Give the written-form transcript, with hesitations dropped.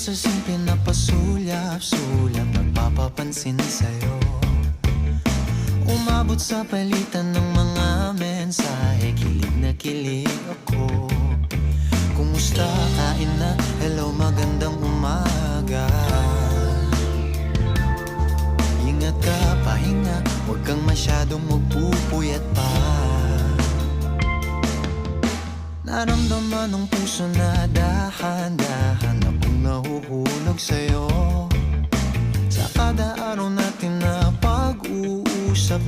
Pasasing pinapasulyap-sulyap, nagpapapansin sa'yo. Umabot sa palitan ng mga mensahe, kilig na kilig ako. Kumusta, kain na, hello, magandang umaga. Ingat ka, pahinga, huwag kang masyadong magpupuyat pa. Naramdaman ng puso na dahan-dahan akong nahuhulog sa'yo. Sa kada araw natin na pag-uusap,